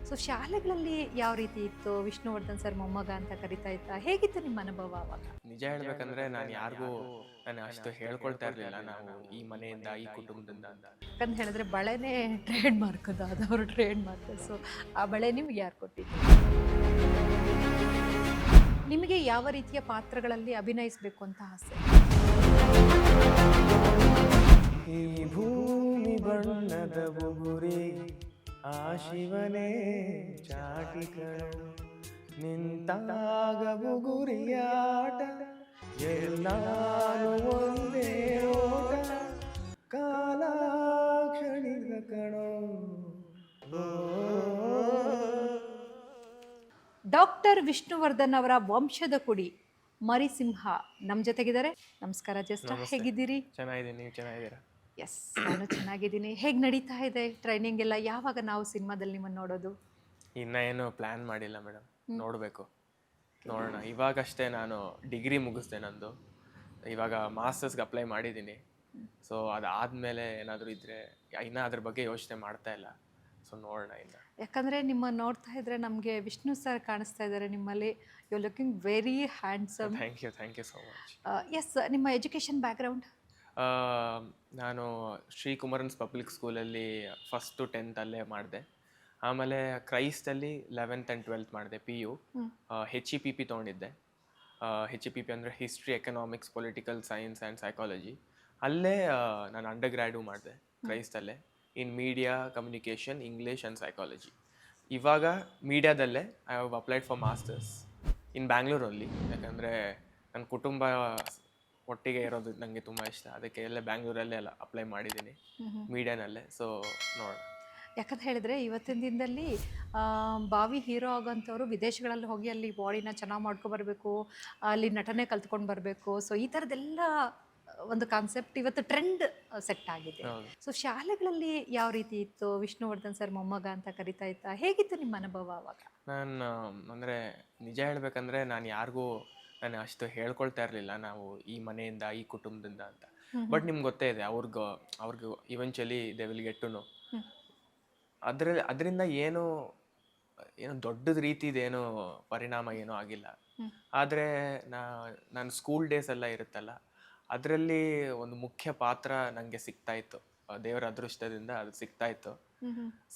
So ಶಾಲೆಗಳಲ್ಲಿ ಯಾವ ರೀತಿ ಇತ್ತು? ವಿಷ್ಣುವರ್ಧನ್ ಸರ್ ಮೊಮ್ಮಗ ಅಂತ ಕರಿತಾ ಇದ್ದ. ಹೇಗಿತ್ತು ನಿಮ್ಮ ಅನುಭವ ಅವಾಗ? ನಿಜ ಹೇಳ್ಬೇಕಂದ್ರೆ ನಾನು ಅಷ್ಟು ಹೇಳ್ಕೊಳ್ತಾ ಇರ್ಲಿಲ್ಲ ನಾವು ಈ ಮನೆಯಿಂದ ಈ ಕುಟುಂಬದಿಂದ ಅಂತ. ಯಾಕಂತ ಹೇಳಿದ್ರೆ ಬಳೆನೇ ಟ್ರೇಡ್ ಮಾರ್ಕ್ ಅದು, ಅದವರು ಟ್ರೇಡ್ ಮಾರ್ಕ್. ಸೊ ಆ ಬಳೆ ನಿಮ್ಗೆ ಯಾರು ಕೊಟ್ಟಿದ್ದು? ನಿಮಗೆ ಯಾವ ರೀತಿಯ ಪಾತ್ರಗಳಲ್ಲಿ ಅಭಿನಯಿಸಬೇಕು ಅಂತ ಆಸೆ? ಈ ಭೂಮಿ ಬಣ್ಣದ ಬುಗುರಿ ಆ ಶಿವನೇ ಚಾಟಿಗಳು ನಿಂತಾಗ ಬುಗುರಿಯಾಟ ಎಲ್ಲಾನು ಒಂದೇ ಓಟ ಕಾಲ ಕ್ಷಣಿಕ ಕಣೋ. ಡಾಕ್ಟರ್ ವಿಷ್ಣುವರ್ಧನ್ ಅವರ ವಂಶದ ಕುಡಿ ಮರಿಸಿಂಹ ನಮ್ಮ ಜೊತೆಗಿದ್ದಾರೆ. ನಮಸ್ಕಾರ ಜಸ್ಟ್, ಹೇಗಿದ್ದೀರಿ? ಚೆನ್ನಾಗಿದ್ದೀನಿ, ನೀವು ಚೆನ್ನಾಗಿದ್ದೀರಾ? ಎಸ್, ನಾನು ಚೆನ್ನಾಗಿದ್ದೀನಿ. ಹೇಗೆ ನಡೀತಾ ಇದೆ ಟ್ರೈನಿಂಗ್ ಎಲ್ಲ? ಯಾವಾಗ ನಾವು ಸಿನಿಮಾದಲ್ಲಿ ನಿಮ್ಮನ್ನು ನೋಡೋದು? ಇನ್ನ ಏನು ಪ್ಲ್ಯಾನ್ ಮಾಡಿಲ್ಲ ಮೇಡಮ್, ನೋಡಬೇಕು, ನೋಡೋಣ. ಇವಾಗಷ್ಟೇ ನಾನು ಡಿಗ್ರಿ ಮುಗಿಸ್ದೆ ನಂದು. ಇವಾಗ ಮಾಸ್ಟರ್ಸ್ಗೆ ಅಪ್ಲೈ ಮಾಡಿದ್ದೀನಿ. ಸೊ ಅದಾದಮೇಲೆ ಏನಾದರೂ ಇದ್ದರೆ ಇನ್ನೂ ಅದ್ರ ಬಗ್ಗೆ ಯೋಚನೆ ಮಾಡ್ತಾ ಇಲ್ಲ. ಸೊ ನೋಡೋಣ ಇನ್ನು. ಯಾಕಂದರೆ ನಿಮ್ಮ ನೋಡ್ತಾ ಇದ್ರೆ ನಮಗೆ ವಿಷ್ಣು ಸರ್ ಕಾಣಿಸ್ತಾ ಇದ್ದಾರೆ ನಿಮ್ಮಲ್ಲಿ. You looking very handsome. Thank you so much. Yes, ನಿಮ್ಮ ಎಜುಕೇಷನ್ ಬ್ಯಾಕ್ಗ್ರೌಂಡ್? ನಾನು ಶ್ರೀ ಕುಮಾರನ್ಸ್ ಪಬ್ಲಿಕ್ ಸ್ಕೂಲಲ್ಲಿ 1st to 10th ಅಲ್ಲೇ ಮಾಡಿದೆ. ಆಮೇಲೆ ಕ್ರೈಸ್ತಲ್ಲಿ 11th and 12th ಮಾಡಿದೆ. PU HEPP ತೊಗೊಂಡಿದ್ದೆ. HEPP ಅಂದರೆ history, economics, political science and psychology. ಅಲ್ಲೇ ನಾನು ಅಂಡರ್ ಗ್ರ್ಯಾಡು ಮಾಡಿದೆ ಕ್ರೈಸ್ತಲ್ಲೇ, in media communication, English and psychology. ಇವಾಗ ಮೀಡಿಯಾದಲ್ಲೇ I have applied for masters in ಬ್ಯಾಂಗ್ಳೂರಲ್ಲಿ. ಯಾಕಂದರೆ ನನ್ನ ಕುಟುಂಬ ಒಟ್ಟಿಗೆ ಇರೋದು ನನಗೆ ತುಂಬ ಇಷ್ಟ. ಅದಕ್ಕೆ ಎಲ್ಲ ಬ್ಯಾಂಗ್ಳೂರಲ್ಲೇ ಎಲ್ಲ ಅಪ್ಲೈ ಮಾಡಿದ್ದೀನಿ, ಮೀಡಿಯಾನಲ್ಲೇ. ಸೊ ನೋಡೋಣ. ಯಾಕಂತ ಹೇಳಿದ್ರೆ ಇವತ್ತಿನ ದಿನದಲ್ಲಿ ಬಾವಿ ಹೀರೋ ಆಗೋಂಥವ್ರು ವಿದೇಶಗಳಲ್ಲಿ ಹೋಗಿ ಅಲ್ಲಿ ಬಾಡಿನ ಚೆನ್ನಾಗಿ ಮಾಡ್ಕೊಬರ್ಬೇಕು, ಅಲ್ಲಿ ನಟನೆ ಕಲ್ತ್ಕೊಂಡು ಬರಬೇಕು. ಸೊ ಈ ಥರದ್ದೆಲ್ಲ ಒಂದು ಕಾನ್ಸೆಪ್ಟ್ ಇವತ್ತು ಟ್ರೆಂಡ್ ಸೆಟ್ ಆಗಿದೆ. ಸೊ ಶಾಲೆಗಳಲ್ಲಿ ಯಾವ ರೀತಿ ಇತ್ತು? ವಿಷ್ಣುವರ್ಧನ್ ಸರ್ ಮೊಮ್ಮಗ ಅಂತ ಕರಿತಾ ಇದ್ದ. ಹೇಗಿತ್ತು ನಿಮ್ಮ ಅನುಭವ ಅವಾಗ? ನಾನು ಅಂದರೆ ನಿಜ ಹೇಳ್ಬೇಕಂದ್ರೆ ನಾನು ಅಷ್ಟು ಹೇಳ್ಕೊಳ್ತಾ ಇರಲಿಲ್ಲ ನಾವು ಈ ಮನೆಯಿಂದ ಈ ಕುಟುಂಬದಿಂದ ಅಂತ. ಬಟ್ ನಿಮ್ಗೆ ಗೊತ್ತೇ ಇದೆ, ಅವ್ರಿಗೂ eventually they will get to know. ಅದರಿಂದ ಏನು ದೊಡ್ಡದ ರೀತಿದೇನು ಪರಿಣಾಮ ಏನೂ ಆಗಿಲ್ಲ. ಆದರೆ ನಾನು ಸ್ಕೂಲ್ ಡೇಸ್ ಎಲ್ಲ ಇರುತ್ತಲ್ಲ, ಅದರಲ್ಲಿ ಒಂದು ಮುಖ್ಯ ಪಾತ್ರ ನನಗೆ ಸಿಗ್ತಾ ಇತ್ತು. ದೇವರ ಅದೃಷ್ಟದಿಂದ ಅದು ಸಿಗ್ತಾ ಇತ್ತು.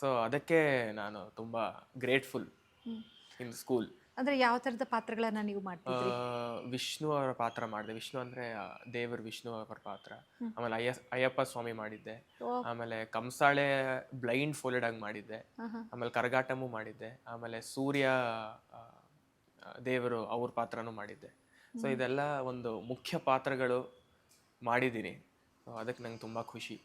ಸೊ ಅದಕ್ಕೆ ನಾನು ತುಂಬ ಗ್ರೇಟ್ಫುಲ್ ಇನ್ ಸ್ಕೂಲ್. ಅಂದರೆ ಯಾವ ಥರದ ಪಾತ್ರಗಳನ್ನ ನೀವು ಮಾಡ್ತಿದ್ರಿ? ವಿಷ್ಣು ಅವರ ಪಾತ್ರ ಮಾಡಿದೆ. ವಿಷ್ಣು ಅಂದರೆ ದೇವರು ವಿಷ್ಣು ಅವರ ಪಾತ್ರ. ಆಮೇಲೆ ಅಯ್ಯಪ್ಪ ಸ್ವಾಮಿ ಮಾಡಿದ್ದೆ. ಆಮೇಲೆ ಕಂಸಾಳೆ ಬ್ಲೈಂಡ್ ಫೋಲ್ಡ್ ಆಗಿ ಮಾಡಿದ್ದೆ. ಆಮೇಲೆ ಕರಗಾಟಮೂ ಮಾಡಿದ್ದೆ. ಆಮೇಲೆ ಸೂರ್ಯ ದೇವರು ಅವ್ರ ಪಾತ್ರನೂ ಮಾಡಿದ್ದೆ. ಸೊ ಇದೆಲ್ಲ ಒಂದು ಮುಖ್ಯ ಪಾತ್ರಗಳು ಮಾಡಿದ್ದೀನಿ. ಅದಕ್ಕೆ ನಂಗೆ ತುಂಬ ಖುಷಿ.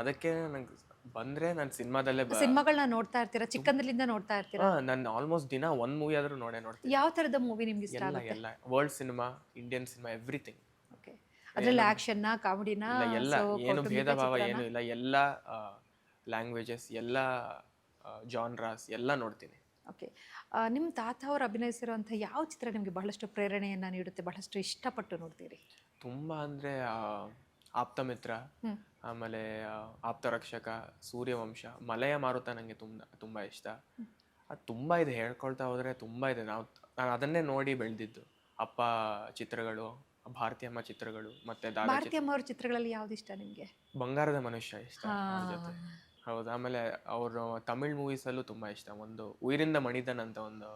ಅದಕ್ಕೆ ನಂಗೆ ಬಂದರೆ ನಾನು ಸಿನಿಮಾಗಳನ್ನ ನೋಡ್ತಾ ಇರ್ತೀರಾ? ಚಿಕ್ಕಂದ್ರಿಂದ ನೋಡ್ತಾ ಇರ್ತೀರಾ? ನಾನು ಆಲ್ಮೋಸ್ಟ್ ದಿನ ಒಂದು ಮೂವಿ ಆದರೂ ನೋಡ್ತೀನಿ. ಯಾವ ಥರದ ಮೂವಿ ನಿಮ್ಗೆ ಇಷ್ಟ ಆಗುತ್ತೆ? ಎಲ್ಲ world cinema, Indian cinema, everything. Okay, ಅದರಲ್ಲಿ ಆ್ಯಕ್ಷನ್ನ, ಕಾಮಿಡಿನ, ಎಲ್ಲ ಏನು ಭೇದ ಭಾವ ಏನೂ ಇಲ್ಲ. ಎಲ್ಲ ಲ್ಯಾಂಗ್ವೇಜಸ್, ಎಲ್ಲ ಜಾನ್ರಾಸ್ ಎಲ್ಲ ನೋಡ್ತೀನಿ. ಓಕೆ, ನಿಮ್ಮ ತಾತ ಅವರು ಅಭಿನಯಿಸಿರುವಂಥ ಯಾವ ಚಿತ್ರ ನಿಮಗೆ ಬಹಳಷ್ಟು ಪ್ರೇರಣೆಯನ್ನು ನೀಡುತ್ತೆ, ಬಹಳಷ್ಟು ಇಷ್ಟಪಟ್ಟು ನೋಡ್ತೀರಿ? ತುಂಬ ಅಂದರೆ ಆಪ್ತಮಿತ್ರ, ಆಮೇಲೆ ಆಪ್ತರಕ್ಷಕ, ಸೂರ್ಯವಂಶ, ಮಲಯ ಮಾರುತ ನನಗೆ ತುಂಬ ಇಷ್ಟ. ಅದು ತುಂಬ ಇದೆ, ಹೇಳ್ಕೊಳ್ತಾ ಹೋದರೆ ತುಂಬ ಇದೆ. ನಾನು ಅದನ್ನೇ ನೋಡಿ ಬೆಳೆದಿದ್ದು. ಅಪ್ಪ ಚಿತ್ರಗಳು, ಭಾರತೀಯಮ್ಮ ಚಿತ್ರಗಳು, ಮತ್ತು ಭಾರತೀಯಮ್ಮ ಅವ್ರ ಚಿತ್ರಗಳಲ್ಲಿ ಯಾವ್ದು ಇಷ್ಟ ನಿಮಗೆ? ಬಂಗಾರದ ಮನುಷ್ಯ ಇಷ್ಟ ಜೊತೆ. ಹೌದು. ಆಮೇಲೆ ಅವರು ತಮಿಳ್ ಮೂವೀಸಲ್ಲೂ ತುಂಬ ಇಷ್ಟ. ಒಂದು ಉಯಿರಿಂದ ಮಣಿದನ್ ಅಂತ ಒಂದು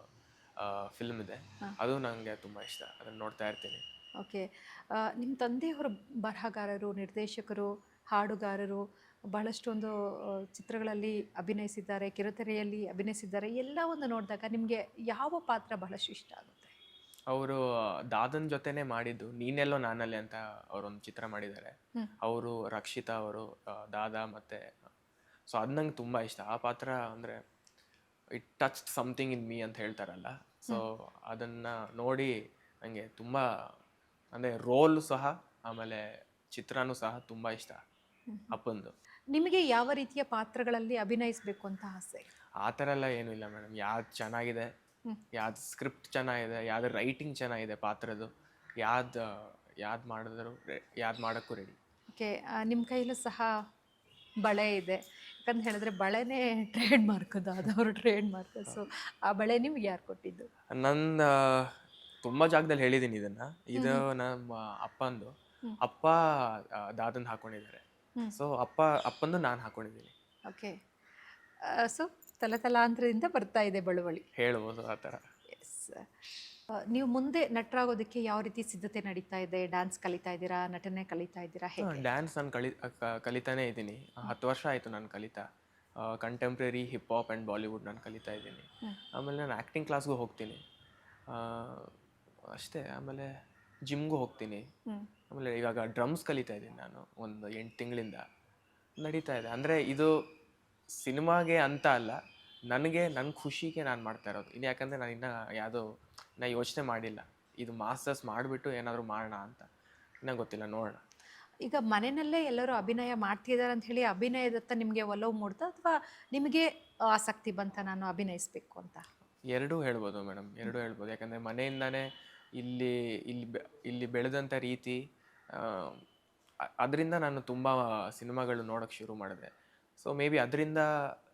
ಫಿಲ್ಮ್ ಇದೆ, ಅದು ನನಗೆ ತುಂಬ ಇಷ್ಟ. ಅದನ್ನು ನೋಡ್ತಾ ಇರ್ತೀನಿ. ಓಕೆ, ನಿಮ್ಮ ತಂದೆಯವರು ಬರಹಗಾರರು, ನಿರ್ದೇಶಕರು, ಹಾಡುಗಾರರು, ಬಹಳಷ್ಟೊಂದು ಚಿತ್ರಗಳಲ್ಲಿ ಅಭಿನಯಿಸಿದ್ದಾರೆ, ಕಿರುತೆರೆಯಲ್ಲಿ ಅಭಿನಯಿಸಿದ್ದಾರೆ. ಎಲ್ಲ ಒಂದು ನೋಡಿದಾಗ ನಿಮಗೆ ಯಾವ ಪಾತ್ರ ಬಹಳಷ್ಟು ಇಷ್ಟ ಆಗುತ್ತೆ? ಅವರು ದಾದನ್ ಜೊತೆನೇ ಮಾಡಿದ್ದು ನೀನೆಲ್ಲೋ ನಾನಲ್ಲೇ ಅಂತ ಅವರೊಂದು ಚಿತ್ರ ಮಾಡಿದ್ದಾರೆ. ಅವರು ರಕ್ಷಿತಾ ಅವರು ದಾದಾ ಮತ್ತು ಸೊ ಅದು ನಂಗೆ ತುಂಬ ಇಷ್ಟ. ಆ ಪಾತ್ರ ಅಂದರೆ it touched something in me ಅಂತ ಹೇಳ್ತಾರಲ್ಲ. ಸೊ ಅದನ್ನು ನೋಡಿ ನನಗೆ ತುಂಬ ಅಂದರೆ ರೋಲ್ ಸಹ, ಆಮೇಲೆ ಚಿತ್ರನೂ ಸಹ ತುಂಬ ಇಷ್ಟ ಅಪ್ಪಂದು. ನಿಮಗೆ ಯಾವ ರೀತಿಯ ಪಾತ್ರಗಳಲ್ಲಿ ಅಭಿನಯಿಸಬೇಕು ಅಂತ ಆಸೆ? ಆ ಥರ ಎಲ್ಲ ಏನೂ ಇಲ್ಲ ಮೇಡಮ್. ಯಾವ್ದು ಚೆನ್ನಾಗಿದೆ, ಯಾವ್ದು ಸ್ಕ್ರಿಪ್ಟ್ ಚೆನ್ನಾಗಿದೆ, ಯಾವ್ದು ರೈಟಿಂಗ್ ಚೆನ್ನಾಗಿದೆ ಪಾತ್ರದ್ದು, ಯಾವ್ದು ಮಾಡೋಕ್ಕೂ ರೆಡಿ. ಓಕೆ, ನಿಮ್ಮ ಕೈಲೂ ಸಹ ಬಳೆ ಇದೆ. ಯಾಕಂತ ಹೇಳಿದ್ರೆ ಬಳೆನೇ ಟ್ರೇಡ್ ಮಾರ್ಕ್ ಅದು, ಅದವ್ರ ಟ್ರೇಡ್ ಮಾರ್ಕ್. ಸೊ ಆ ಬಳೆ ನಿಮ್ಗೆ ಯಾರು ಕೊಟ್ಟಿದ್ದು? ನನ್ನ ತುಂಬ ಜಾಗದಲ್ಲಿ ಹೇಳಿದ್ದೀನಿ ಇದನ್ನು. ಇದು ನಮ್ಮ ಅಪ್ಪಂದು. ಅಪ್ಪ ದಾದನ್ ಹಾಕ್ಕೊಂಡಿದ್ದಾರೆ. ಸೊ ಅಪ್ಪಂದು ನಾನು ಹಾಕ್ಕೊಂಡಿದ್ದೀನಿ. ಓಕೆ. ಸೊ ತಲತಲಾಂತರದಿಂದ ಬರ್ತಾ ಇದೆ ಬಳುವಳಿ, ಹೇಳ್ಬೋದು ಆ ಥರ. ಎಸ್. ನೀವು ಮುಂದೆ ನಟರಾಗೋದಕ್ಕೆ ಯಾವ ರೀತಿ ಸಿದ್ಧತೆ ನಡೀತಾ ಇದೆ? ಡ್ಯಾನ್ಸ್ ಕಲಿತಾ ಇದ್ದೀರಾ, ನಟನೆ ಕಲಿತಾ ಇದ್ದೀರಾ, ಹೇಗೆ? ಡ್ಯಾನ್ಸ್ ನಾನು ಕಲಿತಾನೇ ಇದ್ದೀನಿ. 10 ವರ್ಷ ಆಯಿತು ನಾನು ಕಲಿತಾ. Contemporary hip hop and Bollywood ನಾನು ಕಲಿತಾ ಇದ್ದೀನಿ. ಆಮೇಲೆ ನಾನು ಆ್ಯಕ್ಟಿಂಗ್ ಕ್ಲಾಸ್ಗೂ ಹೋಗ್ತೀನಿ, ಅಷ್ಟೇ. ಆಮೇಲೆ ಜಿಮ್ಗೂ ಹೋಗ್ತೀನಿ. ಆಮೇಲೆ ಇವಾಗ ಡ್ರಮ್ಸ್ ಕಲಿತಾ ಇದ್ದೀನಿ ನಾನು ಒಂದು 8 ತಿಂಗಳಿಂದ. ನಡೀತಾ ಇದೆ. ಅಂದರೆ ಇದು ಸಿನಿಮಾಗೆ ಅಂತ ಅಲ್ಲ, ನನಗೆ ನನ್ನ ಖುಷಿಗೆ ನಾನು ಮಾಡ್ತಾ ಇರೋದು. ಇನ್ನು ಯಾಕಂದರೆ ನಾನು ಇನ್ನೂ ಯೋಚನೆ ಮಾಡಿಲ್ಲ, ಇದು ಮಾಸ್ಟರ್ಸ್ ಮಾಡಿಬಿಟ್ಟು ಏನಾದರೂ ಮಾಡೋಣ ಅಂತ. ಇನ್ನೂ ಗೊತ್ತಿಲ್ಲ, ನೋಡೋಣ. ಈಗ ಮನೆಯಲ್ಲೇ ಎಲ್ಲರೂ ಅಭಿನಯ ಮಾಡ್ತಿದ್ದಾರೆ ಅಂತ ಹೇಳಿ ಅಭಿನಯದತ್ತ ನಿಮಗೆ ಒಲವು ಮೂಡ್ತಾ, ಅಥವಾ ನಿಮಗೆ ಆಸಕ್ತಿ ಬಂತ ನಾನು ಅಭಿನಯಿಸ್ಬೇಕು ಅಂತ? ಎರಡೂ ಹೇಳ್ಬೋದು ಮೇಡಮ್, ಎರಡೂ ಹೇಳ್ಬೋದು. ಯಾಕಂದರೆ ಮನೆಯಿಂದನೇ ಇಲ್ಲಿ ಬೆಳೆದಂಥ ರೀತಿ, ಅದರಿಂದ ನಾನು ತುಂಬ ಸಿನಿಮಾಗಳು ನೋಡೋಕ್ಕೆ ಶುರು ಮಾಡಿದೆ. ಸೊ ಮೇ ಬಿ ಅದರಿಂದ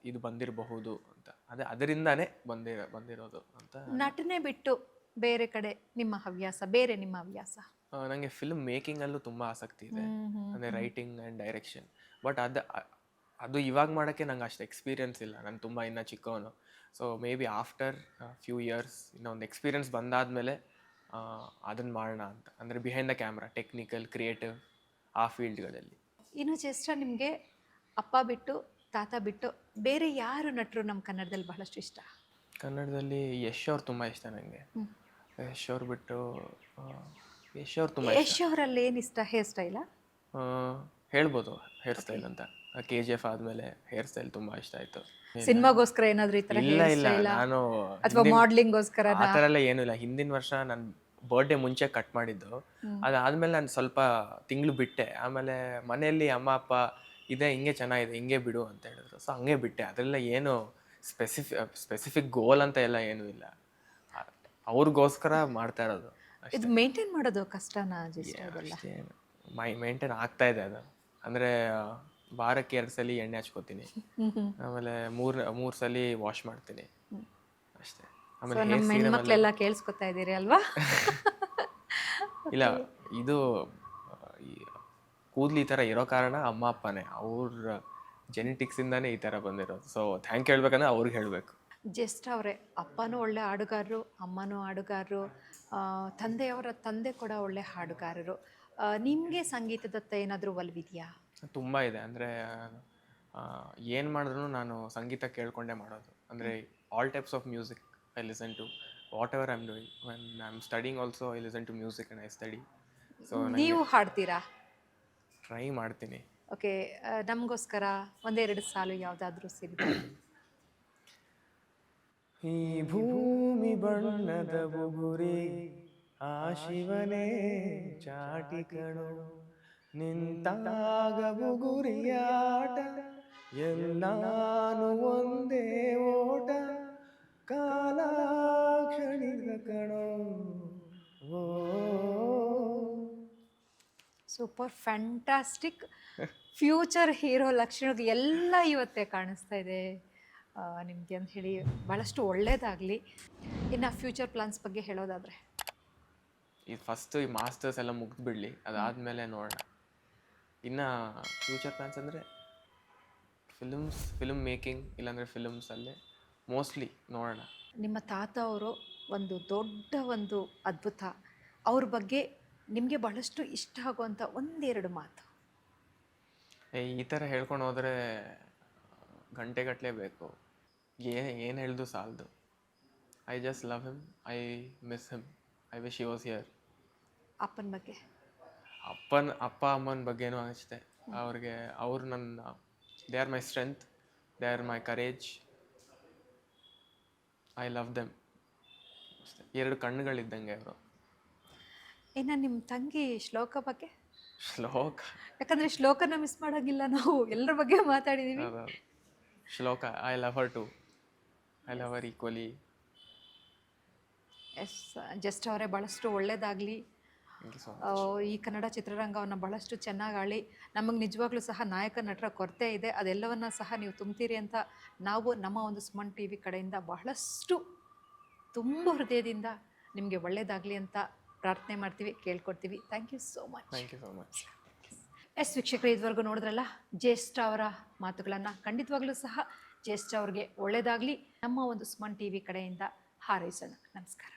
ಇದು ಬಂದಿರಬಹುದು ಅಂತ. ಅದರಿಂದಾನೇ ಬಂದಿರೋದು ಅಂತ. ನಟನೆ ಬಿಟ್ಟು ಬೇರೆ ಕಡೆ ನಿಮ್ಮ ಹವ್ಯಾಸ, ಬೇರೆ ನಿಮ್ಮ ಹವ್ಯಾಸ? ನನಗೆ ಫಿಲ್ಮ್ ಮೇಕಿಂಗಲ್ಲೂ ತುಂಬ ಆಸಕ್ತಿ ಇದೆ, ಅಂದರೆ ರೈಟಿಂಗ್ ಆ್ಯಂಡ್ ಡೈರೆಕ್ಷನ್. ಬಟ್ ಅದು ಇವಾಗ ಮಾಡೋಕ್ಕೆ ನಂಗೆ ಅಷ್ಟು ಎಕ್ಸ್ಪೀರಿಯನ್ಸ್ ಇಲ್ಲ, ನಾನು ತುಂಬ ಇನ್ನೂ ಚಿಕ್ಕವನು. So maybe after few years ಇನ್ನೊಂದು ಎಕ್ಸ್ಪೀರಿಯನ್ಸ್ ಬಂದಾದಮೇಲೆ ಅದನ್ನು ಮಾಡೋಣ ಅಂತ. ಅಂದರೆ behind the camera, technical, creative, ಆ ಫೀಲ್ಡ್ಗಳಲ್ಲಿ. ಇನ್ನು ಜಸ್ಟ್ ನಿಮಗೆ ಅಪ್ಪ ಬಿಟ್ಟು, ತಾತ ಬಿಟ್ಟು ಬೇರೆ ಯಾರು ನಟರು ನಮ್ಮ ಕನ್ನಡದಲ್ಲಿ ಬಹಳಷ್ಟು ಇಷ್ಟ? ಕನ್ನಡದಲ್ಲಿ ಯಶ್ ಅವ್ರು ತುಂಬ ಇಷ್ಟ ನನಗೆ. ಯಶ್ ಅವ್ರು ಬಿಟ್ಟು ಯಶ್ ಅವ್ರು ತುಂಬ ಇಷ್ಟ. ಯಶ್ ಅವರಲ್ಲಿ ಏನು ಇಷ್ಟ? ಹೇರ್ ಸ್ಟೈಲಾ? ಹೇಳ್ಬೋದು, ಹೇರ್ ಸ್ಟೈಲ್ ಅಂತ. KGF ಆದಮೇಲೆ ಹೇರ್ ಸ್ಟೈಲ್ ತುಂಬ ಇಷ್ಟ ಆಯಿತು. ಸಿನಿಮಾಗೋಸ್ಕರ ಏನಾದರೂ ಈ ಥರ ಇಲ್ಲ ಇಲ್ಲ, ನಾನು ಅಥವಾ ಮಾಡಲಿಂಗೋಸ್ಕರ ಆ ಥರ ಎಲ್ಲ ಏನೂ ಇಲ್ಲ. ಹಿಂದಿನ ವರ್ಷ ನನ್ನ ಬರ್ಡೇ ಮುಂಚೆ ಕಟ್ ಮಾಡಿದ್ದು, ಅದಾದಮೇಲೆ ನಾನು ಸ್ವಲ್ಪ ತಿಂಗಳು ಬಿಟ್ಟೆ. ಆಮೇಲೆ ಮನೆಯಲ್ಲಿ ಅಮ್ಮ ಅಪ್ಪ ಇದೆ ಹಿಂಗೆ ಚೆನ್ನಾಗಿದೆ ಹಿಂಗೆ ಬಿಡು ಅಂತ ಹೇಳಿದ್ರು. ಸೊ ಹಂಗೆ ಬಿಟ್ಟೆ. ಅದೆಲ್ಲ ಏನು ಸ್ಪೆಸಿಫಿಕ್ ಗೋಲ್ ಅಂತ ಎಲ್ಲ ಏನೂ ಇಲ್ಲ, ಅವ್ರಿಗೋಸ್ಕರ ಮಾಡ್ತಾ ಇರೋದು. ಇದು ಮೇಂಟೈನ್ ಮಾಡೋದು ಕಷ್ಟನಾ? ಅಷ್ಟೇ, ಮೇಂಟೈನ್ ಆಗ್ತಾ ಇದೆ ಅದು. ಅಂದರೆ ವಾರಕ್ಕೆ 2 ಸಲ ಎಣ್ಣೆ ಹಚ್ಕೋತೀನಿ, ಆಮೇಲೆ ಮೂರು ಸಲ ವಾಶ್ ಮಾಡ್ತೀನಿ ಅಷ್ಟೇ. ಆಮೇಲೆ ನಮ್ಮ ಹೆಣ್ಮಕ್ಳೆಲ್ಲ ಕೇಳಿಸ್ಕೊತಾ ಇದ್ದೀರಿ ಅಲ್ವಾ? ಇಲ್ಲ, ಇದು ಕೂದಲು ಈ ಥರ ಇರೋ ಕಾರಣ ಅಮ್ಮ ಅಪ್ಪನೇ, ಅವ್ರ ಜೆನೆಟಿಕ್ಸಿಂದಾನೇ ಈ ಥರ ಬಂದಿರೋದು. ಸೊ ಥ್ಯಾಂಕ್ ಹೇಳ್ಬೇಕಂದ್ರೆ ಅವ್ರಿಗೆ ಹೇಳಬೇಕು. ಜಸ್ಟ್ ಅವರೇ, ಅಪ್ಪನೂ ಒಳ್ಳೆ ಹಾಡುಗಾರರು, ಅಮ್ಮನೂ ಹಾಡುಗಾರರು, ತಂದೆ ಕೂಡ ಒಳ್ಳೆ ಹಾಡುಗಾರರು. ನಿಮಗೆ ಸಂಗೀತದತ್ತ ಏನಾದರೂ ಒಲವಿದೆಯಾ? ತುಂಬ ಇದೆ. ಅಂದರೆ ಏನು ಮಾಡಿದ್ರು ನಾನು ಸಂಗೀತ ಕೇಳ್ಕೊಂಡೇ ಮಾಡೋದು. ಅಂದರೆ all types of music I listen to, whatever I am doing. When I am studying also I listen to music and I study. So ನೀವು ಹಾಡ್ತೀರಾ? ಟ್ರೈ ಮಾಡ್ತೀನಿ. ಓಕೆ, ನಮಗೋಸ್ಕರ ಒಂದೆರಡು ಸಾಲು ಯಾವುದಾದ್ರೂ ಸಿಗುತ್ತೆ? ಈ ಭೂಮಿ ಬಣ್ಣದ ಬುಗುರಿ, ಆ ಶಿವನೇ ಚಾಟಿ ಕಣು, ನಿಂತಾಗ ಬುಗುರಿಯಾಟ, ಎಲ್ಲಾನು ಒಂದೇ ಓಟ, ಕಾಲ ಕ್ಷಣಿಕ ಕಣೋ. Super, fantastic. ಫ್ಯೂಚರ್ ಹೀರೋ ಲಕ್ಷಣಗಳು ಎಲ್ಲ ಇವತ್ತೇ ಕಾಣಿಸ್ತಾ ಇದೆ ನಿಮಗೆ ಅಂತ ಹೇಳಿ. ಭಾಳಷ್ಟು ಒಳ್ಳೇದಾಗಲಿ. ಇನ್ನು ಫ್ಯೂಚರ್ ಪ್ಲಾನ್ಸ್ ಬಗ್ಗೆ ಹೇಳೋದಾದರೆ? ಇದು ಫಸ್ಟು ಈ ಮಾಸ್ಟರ್ಸ್ ಎಲ್ಲ ಮುಗಿದ್ಬಿಡ್ಲಿ, ಅದಾದಮೇಲೆ ನೋಡೋಣ. ಇನ್ನು ಫ್ಯೂಚರ್ ಪ್ಲಾನ್ಸ್ ಅಂದರೆ ಫಿಲ್ಮ್ ಮೇಕಿಂಗ್, ಇಲ್ಲಾಂದರೆ ಫಿಲ್ಮ್ಸಲ್ಲೇ ಮೋಸ್ಟ್ಲಿ ನೋಡೋಣ. ನಿಮ್ಮ ತಾತ ಅವರು ಒಂದು ಅದ್ಭುತ. ಅವ್ರ ಬಗ್ಗೆ ನಿಮಗೆ ಬಹಳಷ್ಟು ಇಷ್ಟ ಆಗುವಂಥ ಒಂದೆರಡು ಮಾತು? ಈ ಥರ ಹೇಳ್ಕೊಂಡು ಹೋದರೆ ಗಂಟೆಗಟ್ಟಲೆ ಬೇಕು, ಏನು ಹೇಳ್ದು ಸಾಲದು. I just love him, I miss him, I wish he was here. ಅಪ್ಪನ ಬಗ್ಗೆ? ಅಪ್ಪ ಅಮ್ಮನ ಬಗ್ಗೆನೂ ಅಷ್ಟೇ. ಅವ್ರು they are my strength, they are my courage, I love them ಅಷ್ಟೇ. 2 ಕಣ್ಣುಗಳಿದ್ದಂಗೆ ಅವರು. ಇನ್ನು ನಿಮ್ಮ ತಂಗಿ ಶ್ಲೋಕ ಬಗ್ಗೆ? ಶ್ಲೋಕ, ಯಾಕಂದರೆ ಶ್ಲೋಕನ ಮಿಸ್ ಮಾಡೋಂಗಿಲ್ಲ, ನಾವು ಎಲ್ಲರ ಬಗ್ಗೆ ಮಾತಾಡಿದ್ದೀವಿ. Shloka, I love her too, I love her equally. Yes, just ಅವರೇ ಭಾಳಷ್ಟು ಒಳ್ಳೆಯದಾಗಲಿ. Thank you so much. ಈ ಕನ್ನಡ ಚಿತ್ರರಂಗವನ್ನು ಬಹಳಷ್ಟು ಚೆನ್ನಾಗಿ ಆಳಿ ನಮಗೆ ನಿಜವಾಗ್ಲೂ ಸಹ ನಾಯಕ ನಟರ ಕೊರತೆ ಇದೆ, ಅದೆಲ್ಲವನ್ನ ಸಹ ನೀವು ತುಂಬ್ತೀರಿ ಅಂತ ನಾವು ನಮ್ಮ ಒಂದು ಸುಮನ್ ಟಿ ವಿ ಕಡೆಯಿಂದ ಬಹಳಷ್ಟು ತುಂಬ ಹೃದಯದಿಂದ ನಿಮಗೆ ಒಳ್ಳೆಯದಾಗಲಿ ಅಂತ ಪ್ರಾರ್ಥನೆ ಮಾಡ್ತೀವಿ, ಕೇಳ್ಕೊಡ್ತೀವಿ. Thank you so much. Thank you so much. Yes ವೀಕ್ಷಕರು, ಇದುವರೆಗೂ ನೋಡಿದ್ರಲ್ಲ ಜ್ಯೇಷ್ಠ ಅವರ ಮಾತುಗಳನ್ನು. ಖಂಡಿತವಾಗ್ಲೂ ಸಹ ಜ್ಯೇಷ್ಠ ಅವ್ರಿಗೆ ಒಳ್ಳೆಯದಾಗಲಿ ನಮ್ಮ ಒಂದು ಸುಮನ್ ಟಿ ವಿ ಕಡೆಯಿಂದ ಹಾರೈಸೋಣ. ನಮಸ್ಕಾರ.